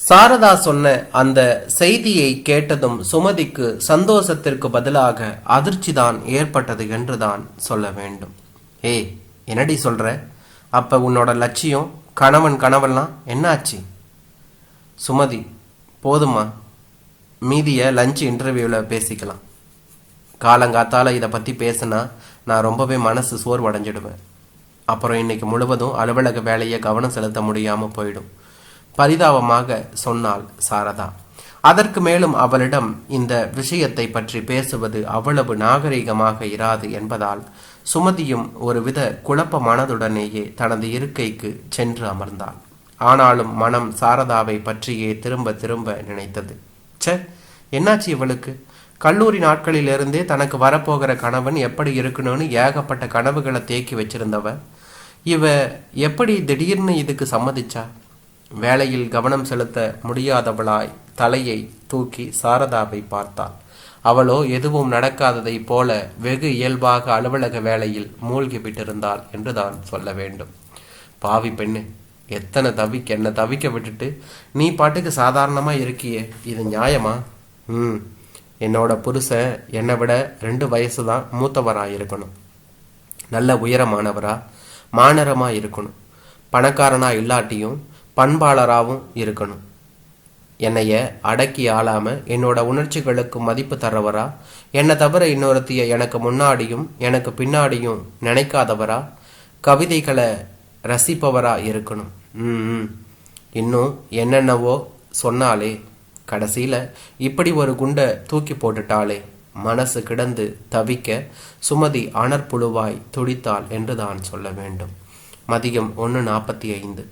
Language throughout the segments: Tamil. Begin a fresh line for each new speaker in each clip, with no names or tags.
சாரதா சொன்ன அந்த செய்தியை கேட்டதும் சுமதிக்கு சந்தோஷத்திற்கு பதிலாக அதிர்ச்சிதான் ஏற்பட்டது என்றுதான் சொல்ல வேண்டும். ஏய், என்னடி சொல்ற? அப்ப உன்னோட லட்சியம் கணவன்லாம் என்னாச்சு? சுமதி, போதுமா, மீதிய லஞ்ச் இன்டர்வியூவில் பேசிக்கலாம். காலங்காத்தால இதை பற்றி பேசினா நான் ரொம்பவே மனசு சோர்வடைஞ்சிடுவேன். அப்புறம் இன்னைக்கு முழுவதும் அலுவலக வேலையை கவனம் செலுத்த முடியாமல் போயிடும், பரிதாபமாக சொன்னாள் சாரதா. அதற்கு மேலும் அவளிடம் இந்த விஷயத்தை பற்றி பேசுவது அவ்வளவு நாகரிகமாக இராது என்பதால் சுமதியும் ஒருவித குழப்ப மனதுடனேயே தனது இருக்கைக்கு சென்று அமர்ந்தாள். ஆனாலும் மனம் சாரதாவை பற்றியே திரும்ப திரும்ப நினைத்தது. சே, என்னாச்சு இவளுக்கு? கல்லூரி நாட்களிலிருந்தே தனக்கு வரப்போகிற கணவன் எப்படி இருக்கணும்னு ஏகப்பட்ட கனவுகளை தேக்கி வச்சிருந்தவ இவ எப்படி திடீர்னு இதுக்கு சம்மதிச்சா? வேலையில் கவனம் செலுத்த முடியாதவளாய் தலையை தூக்கி சாரதாவை பார்த்தாள். அவளோ எதுவும் நடக்காததை போல வெகு இயல்பாக அலுவலக வேலையில் மூழ்கி விட்டிருந்தாள் என்றுதான் சொல்ல வேண்டும். பாவி பெண்ணு, எத்தனை என்ன தவிக்க விட்டுட்டு நீ பாட்டுக்கு சாதாரணமா இருக்கியே, இது நியாயமா? என்னோட புருஷன் என்னை விட 2 வயசு தான் மூத்தவராக இருக்கணும், நல்ல உயரமானவரா மானரமா இருக்கணும், பணக்காரனா இல்லாட்டியும் பண்பாளராகவும் இருக்கணும், என்னைய அடக்கி ஆளாம என்னோட உணர்ச்சிகளுக்கு மதிப்பு தர்றவரா, என்னை தவிர இன்னொருத்திய எனக்கு முன்னாடியும் எனக்கு பின்னாடியும் நினைக்காதவரா, கவிதைகளை ரசிப்பவரா இருக்கணும். இன்னும் என்னென்னவோ சொன்னாலே, கடைசியில இப்படி ஒரு குண்டை தூக்கி போட்டுட்டாளே. மனசு கிடந்து தவிக்க சுமதி அனற்புழுவாய் துடித்தாள் என்றுதான் சொல்ல வேண்டும். மதியம் 1:45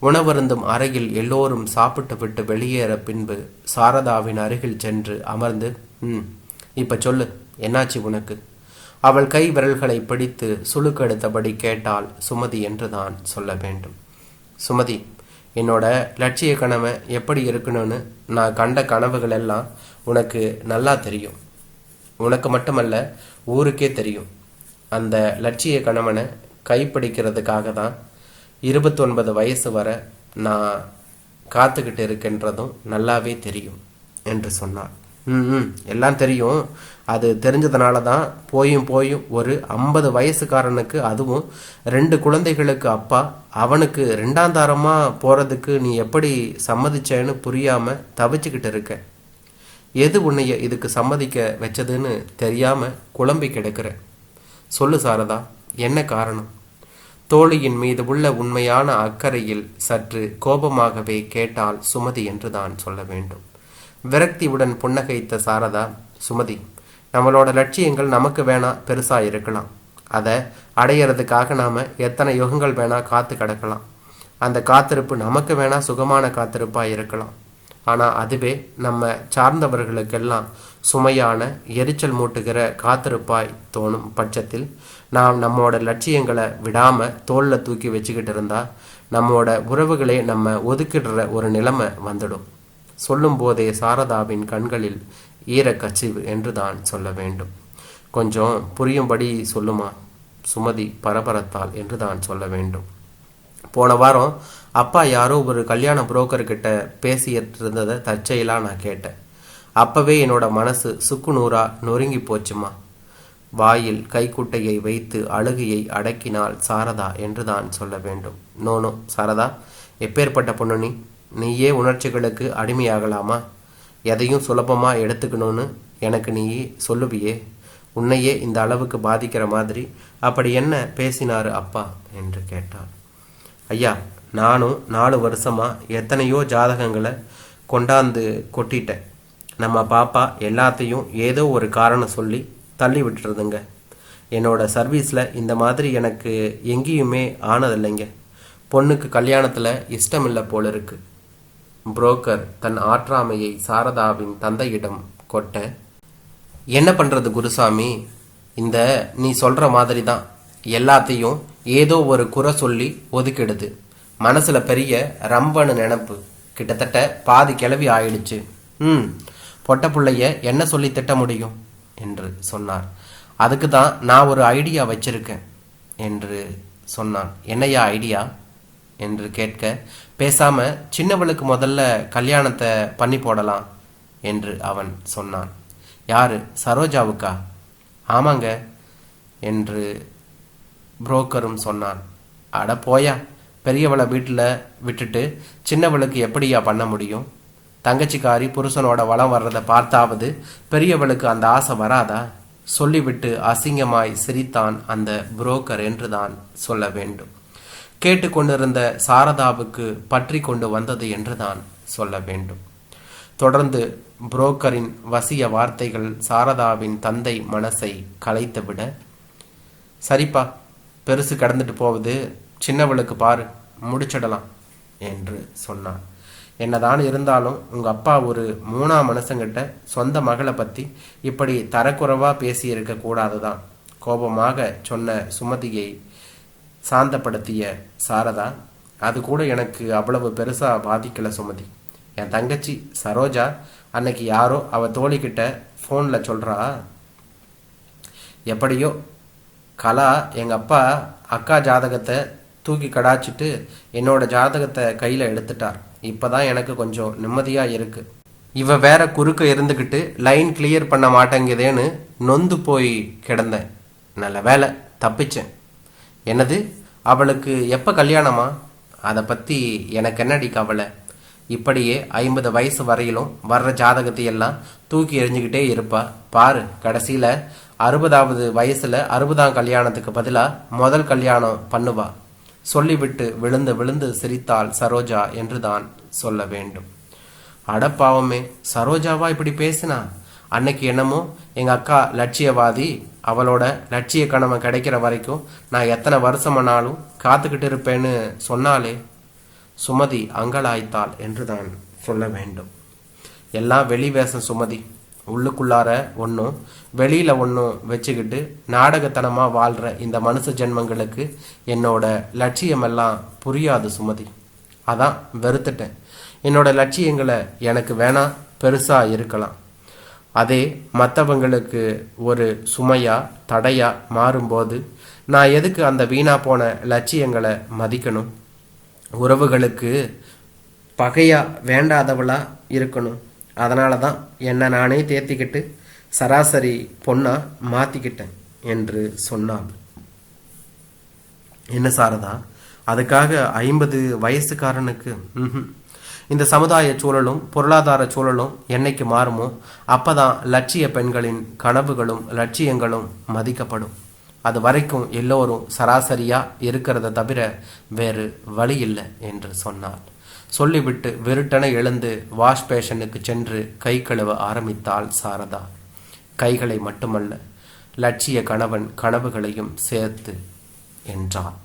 உணவருந்தும் அறையில் எல்லோரும் சாப்பிட்டு விட்டு வெளியேற பின்பு சாரதாவின் அருகில் சென்று அமர்ந்து, இப்ப சொல்லு, என்னாச்சு உனக்கு? அவள் கை விரல்களை பிடித்து சுளுக்கெடுத்தபடி கேட்டாள் சுமதி என்றுதான் சொல்ல வேண்டும். சுமதி, என்னோட லட்சிய கனவை எப்படி இருக்கணும்னு நான் கண்ட கனவுகள் எல்லாம் உனக்கு நல்லா தெரியும். உனக்கு மட்டுமல்ல, ஊருக்கே தெரியும். அந்த லட்சிய கணவனை கைப்பிடிக்கிறதுக்காக தான் 29 வயசு வரை நான் காத்துக்கிட்டு இருக்கின்றதும் நல்லாவே தெரியும் என்று சொன்னார். எல்லாம் தெரியும். அது தெரிஞ்சதுனால தான் போயும் ஒரு 50 வயசுக்காரனுக்கு, அதுவும் 2 குழந்தைகளுக்கு அப்பா, அவனுக்கு 2ஆம் தாரமா போறதுக்கு நீ எப்படி சம்மதிச்சேன்னு புரியாம தவிச்சுக்கிட்டு இருக்க. எது உன்னைய இதுக்கு சம்மதிக்க வச்சதுன்னு தெரியாம குழம்பி கிடக்கிற. சொல்லு சாரதா, என்ன காரணம்? தோழியின் மீது உள்ள உண்மையான அக்கறையில் சற்று கோபமாகவே கேட்டால் சுமதி என்றுதான் சொல்ல வேண்டும். விரக்தியுடன் புன்னகைத்த சாரதா, சுமதி, நம்மளோட லட்சியங்கள் நமக்கு வேணா பெருசா இருக்கலாம். அதை அடையிறதுக்காக நாம எத்தனை யுகங்கள் வேணா காத்து கிடக்கலாம். அந்த காத்திருப்பு நமக்கு வேணா சுகமான காத்திருப்பா இருக்கலாம். ஆனா அதுவே நம்ம சார்ந்தவர்களுக்கெல்லாம் சுமையான எரிச்சல் மூட்டுகிற காத்திருப்பாய் தோணும் பட்சத்தில் நாம் நம்மோட லட்சியங்களை விடாம தோல்ல தூக்கி வச்சுக்கிட்டு இருந்தா நம்மோட உறவுகளே நம்ம ஒதுக்கிடுற ஒரு நிலைமை வந்துடும். சொல்லும் போதே சாரதாவின் கண்களில் ஈரக்கச்சிவு என்றுதான் சொல்ல வேண்டும். கொஞ்சம் புரியும்படி சொல்லுமா? சுமதி பரபரத்தாள் என்றுதான் சொல்ல வேண்டும். போன வாரம் அப்பா யாரோ ஒரு கல்யாண புரோக்கர்கிட்ட பேசிட்டு இருந்ததை தற்செயலா நான் கேட்டேன். அப்பவே என்னோட மனசு சுக்குநூறா நொறுங்கி போச்சுமா. வாயில் கைக்குட்டையை வைத்து அழுகையை அடக்கினாள் சாரதா என்றுதான் சொல்ல வேண்டும். நோனோ சாரதா, எப்பேற்பட்ட பொண்ணு நீ? நீயே உணர்ச்சிகளுக்கு அடிமையாகலாமா? எதையும் சுலபமா எடுத்துக்கணும்னு எனக்கு நீ சொல்லுவியே. உன்னையே இந்த அளவுக்கு பாதிக்கிற மாதிரி அப்படி என்ன பேசினாரு அப்பா என்று கேட்டாள். ஐயா, நானும் 4 வருஷமா எத்தனையோ ஜாதகங்களை கொண்டாந்து கொட்டிட்டேன். நம்ம பாப்பா எல்லாத்தையும் ஏதோ ஒரு காரணம் சொல்லி தள்ளி விட்டுறதுங்க. என்னோட சர்வீஸில் இந்த மாதிரி எனக்கு எங்கேயுமே ஆனதில்லைங்க. பொண்ணுக்கு கல்யாணத்தில் இஷ்டமில்லை போல இருக்கு. புரோக்கர் தன் ஆற்றாமையை சாரதாவின் தந்தையிடம் கொட்ட, என்ன பண்ணுறது குருசாமி, இந்த நீ சொல்கிற மாதிரி தான் எல்லாத்தையும் ஏதோ ஒரு குறை சொல்லி ஒதுக்கிடுது. மனசில் பெரிய ரம்பன்னு நினப்பு, கிட்டத்தட்ட பாதி கிளவி ஆயிடுச்சு. பொட்ட பிள்ளைய என்ன சொல்லி திட்ட முடியும் என்று சொன்னார். அதுக்கு தான் நான் ஒரு ஐடியா வச்சிருக்கேன் என்று சொன்னான். என்னையா ஐடியா? என்று கேட்க, பேசாம சின்னவளுக்கு முதல்ல கல்யாணத்தை பண்ணி போடலாம் என்று அவன் சொன்னான். யாரு, சரோஜாவுக்கா? ஆமாங்க என்று புரோக்கரும் சொன்னான். அட போயா, பெரியவளை வீட்டில் விட்டுட்டு சின்னவளுக்கு எப்படியா பண்ண முடியும்? தங்கச்சிக்காரி புருஷனோட வளம் வர்றதை பார்த்தாவது பெரியவளுக்கு அந்த ஆசை வராதா? சொல்லிவிட்டு அசிங்கமாய் சிரித்தான் அந்த புரோக்கர் என்றுதான் சொல்ல வேண்டும். கேட்டுக்கொண்டிருந்த சாரதாவுக்கு பற்றி கொண்டு வந்தது என்றுதான் சொல்ல வேண்டும். தொடர்ந்து புரோக்கரின் வசிய வார்த்தைகள் சாரதாவின் தந்தை மனசை கலைத்துவிட, சரிப்பா, பெருசு கடந்துட்டு போகுது, சின்னவளுக்கு பாரு, முடிச்சிடலாம் என்று சொன்னான். என்னதான் இருந்தாலும் உங்க அப்பா ஒரு மூணாம் மனுஷங்கிட்ட சொந்த மகளை பத்தி இப்படி தரக்குறைவா பேசி இருக்க கூடாதுதான். கோபமாக சொன்ன சுமதியை சாந்தப்படுத்திய சாரதா, அது கூட எனக்கு அவ்வளவு பெருசா பாதிக்கல சுமதி. என் தங்கச்சி சரோஜா அன்னைக்கு யாரோ அவ தோழிக்கிட்ட ஃபோன்ல சொல்றா, எப்படியோ கலா எங்க அப்பா அக்கா ஜாதகத்தை தூக்கி கடாச்சிட்டு என்னோட ஜாதகத்தை கையில எடுத்துட்டார். இப்பதான் எனக்கு கொஞ்சம் நிம்மதியா இருக்கு. இவ வேற குறுக்க இருந்துக்கிட்டு லைன் கிளியர் பண்ண மாட்டேங்குதேன்னு நொந்து போய் கிடந்தேன். நல்ல வேலை தப்பிச்சேன். என்னது, அவளுக்கு எப்ப கல்யாணமா? அதை பத்தி எனக்கு என்னடி கவலை? இப்படியே 50 வயசு வரையிலும் வர்ற ஜாதகத்தையெல்லாம் தூக்கி எறிஞ்சுக்கிட்டே இருப்பா. பாரு, கடைசியில 60வது வயசுல 60ஆம் கல்யாணத்துக்கு பதிலா முதல் கல்யாணம் பண்ணுவா. சொல்லிவிட்டு விழுந்து விழுந்து சிரித்தாள் சரோஜா என்றுதான் சொல்ல வேண்டும். அடப்பாவமே, சரோஜாவா இப்படி பேசினா? அன்னைக்கு என்னமோ எங்க அக்கா லட்சியவாதி, அவளோட லட்சிய கனவு கிடைக்கிற வரைக்கும் நான் எத்தனை வருஷமானாலும் காத்துக்கிட்டு இருப்பேன்னு சொன்னாலே. சுமதி அங்கலாய்த்தாள் என்றுதான் சொல்ல வேண்டும். எல்லாம் வெளி வேஷம் சுமதி, உள்ளுக்குள்ளார ஒன்றும் வெளியில ஒன்றும் வச்சுக்கிட்டு நாடகத்தனமா வாழ்ற இந்த மனுஷ ஜென்மங்களுக்கு என்னோட லட்சியமெல்லாம் புரியாது சுமதி. அதான் வெறுத்துட்டேன். என்னோட லட்சியங்களை எனக்கு வேணா பெருசா இருக்கலாம், அதே மற்றவங்களுக்கு ஒரு சுமையா தடையா மாறும்போது நான் எதுக்கு அந்த வீணா போன லட்சியங்களை மதிக்கணும்? உறவுகளுக்கு பகையா வேண்டாதவளா இருக்கணும். அதனால தான் என்னை நானே தேத்திக்கிட்டு சராசரி பொண்ணா மாத்திக்கிட்டேன் என்று சொன்னாள். என்ன சாரதா, அதுக்காக 50 வயசுக்காரனுக்கு இந்த சமுதாய சூழலும் பொருளாதார சூழலும் என்னைக்கு மாறுமோ அப்பதான் லட்சிய பெண்களின் கனவுகளும் லட்சியங்களும் மதிக்கப்படும். அது வரைக்கும் எல்லோரும் சராசரியா இருக்கிறத தவிர வேறு வழி இல்லை என்று சொன்னாள். சொல்லிவிட்டு விருட்டனை எழுந்து வாஷ் பேஷனுக்கு சென்று கை கழுவ ஆரம்பித்தாள் சாரதா. கைகளை மட்டுமல்ல, லட்சிய கணவன் கனவுகளையும் சேர்த்து என்றாள்.